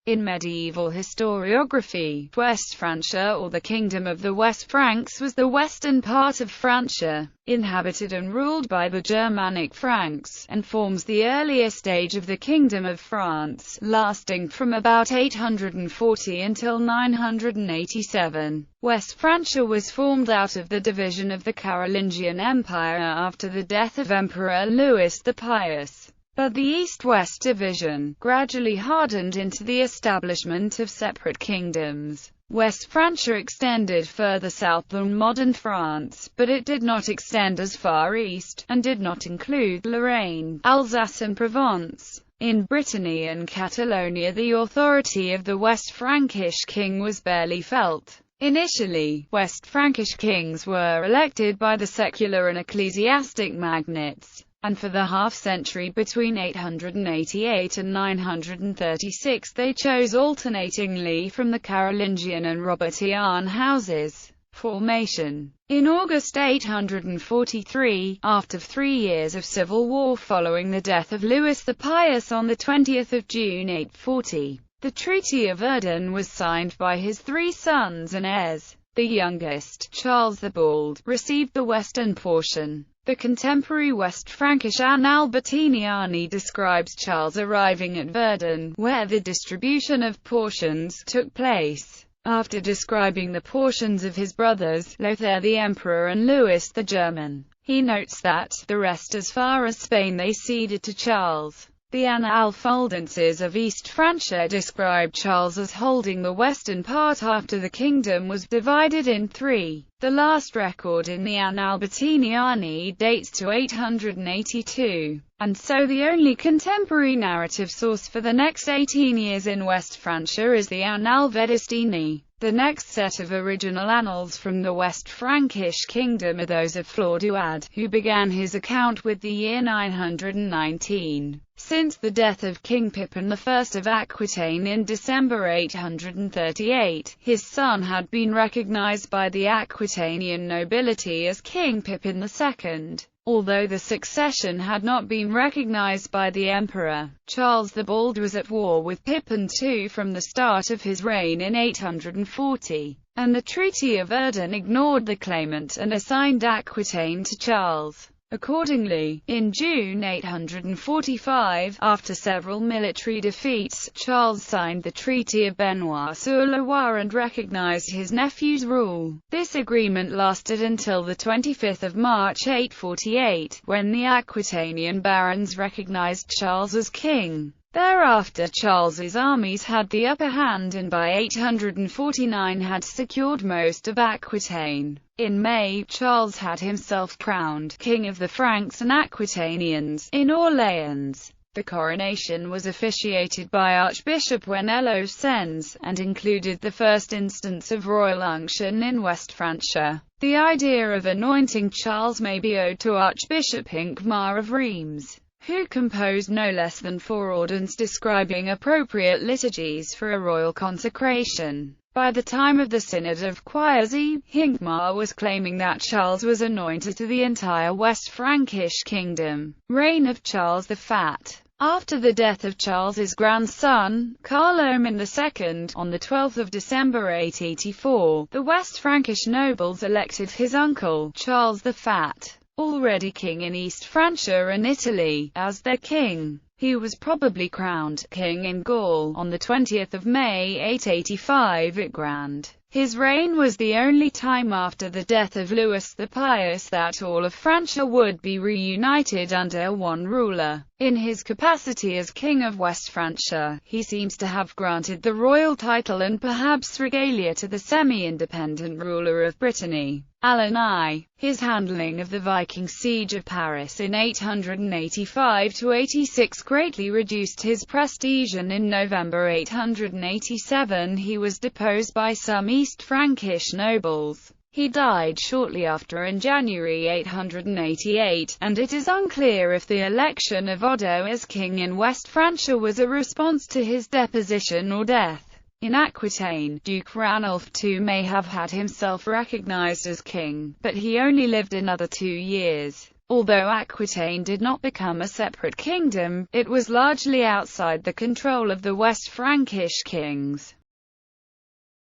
In medieval historiography, West Francia, or the Kingdom of the West Franks, was the western part of Francia, inhabited and ruled by the Germanic Franks, and forms the earliest stage of the Kingdom of France, lasting from about 840 until 987. West Francia was formed out of the division of the Carolingian Empire after the death of Emperor Louis the Pious. But the east-west division gradually hardened into the establishment of separate kingdoms. West Francia extended further south than modern France, but it did not extend as far east, and did not include Lorraine, Alsace and Provence. In Brittany and Catalonia, the authority of the West Frankish king was barely felt. Initially, West Frankish kings were elected by the secular and ecclesiastic magnates, and for the half-century between 888 and 936 they chose alternatingly from the Carolingian and Robertian houses. Formation. In August 843, after 3 years of civil war following the death of Louis the Pious on 20 June 840, the Treaty of Verdun was signed by his 3 sons and heirs. The youngest, Charles the Bald, received the western portion. The contemporary West Frankish Annales Bertiniani describes Charles arriving at Verdun, where the distribution of portions took place. After describing the portions of his brothers, Lothair the Emperor and Louis the German, he notes that, the rest as far as Spain they ceded to Charles. The Annales Fuldenses of East Francia describe Charles as holding the western part after the kingdom was divided in 3. The last record in the Annales Bertiniani dates to 882, and so the only contemporary narrative source for the next 18 years in West Francia is the Annales Vedestini. The next set of original annals from the West Frankish kingdom are those of Florduad, who began his account with the year 919. Since the death of King Pippin I of Aquitaine in December 838, his son had been recognized by the Aquitanian nobility as King Pippin II. Although the succession had not been recognized by the emperor, Charles the Bald was at war with Pippin II from the start of his reign in 840, and the Treaty of Verdun ignored the claimant and assigned Aquitaine to Charles. Accordingly, in June 845, after several military defeats, Charles signed the Treaty of Benoit-sur-Loire and recognized his nephew's rule. This agreement lasted until the 25th of March 848, when the Aquitanian barons recognized Charles as king. Thereafter Charles's armies had the upper hand and by 849 had secured most of Aquitaine. In May, Charles had himself crowned King of the Franks and Aquitanians in Orleans. The coronation was officiated by Archbishop Wenelo Sens, and included the first instance of royal unction in West Francia. The idea of anointing Charles may be owed to Archbishop Hincmar of Reims, who composed no less than 4 ordinances describing appropriate liturgies for a royal consecration. By the time of the Synod of Quierzy, Hincmar was claiming that Charles was anointed to the entire West Frankish kingdom. Reign of Charles the Fat. After the death of Charles's grandson, Carloman II, on 12 December 884, the West Frankish nobles elected his uncle, Charles the Fat, already king in East Francia and Italy, as their king. He was probably crowned king in Gaul on 20 May 885 at Grand. His reign was the only time after the death of Louis the Pious that all of Francia would be reunited under one ruler. In his capacity as King of West Francia, he seems to have granted the royal title and perhaps regalia to the semi-independent ruler of Brittany, Alan I. His handling of the Viking siege of Paris in 885–86 greatly reduced his prestige, and in November 887 he was deposed by some East Frankish nobles. He died shortly after in January 888, and it is unclear if the election of Odo as king in West Francia was a response to his deposition or death. In Aquitaine, Duke Ranulf II may have had himself recognized as king, but he only lived another 2 years. Although Aquitaine did not become a separate kingdom, it was largely outside the control of the West Frankish kings.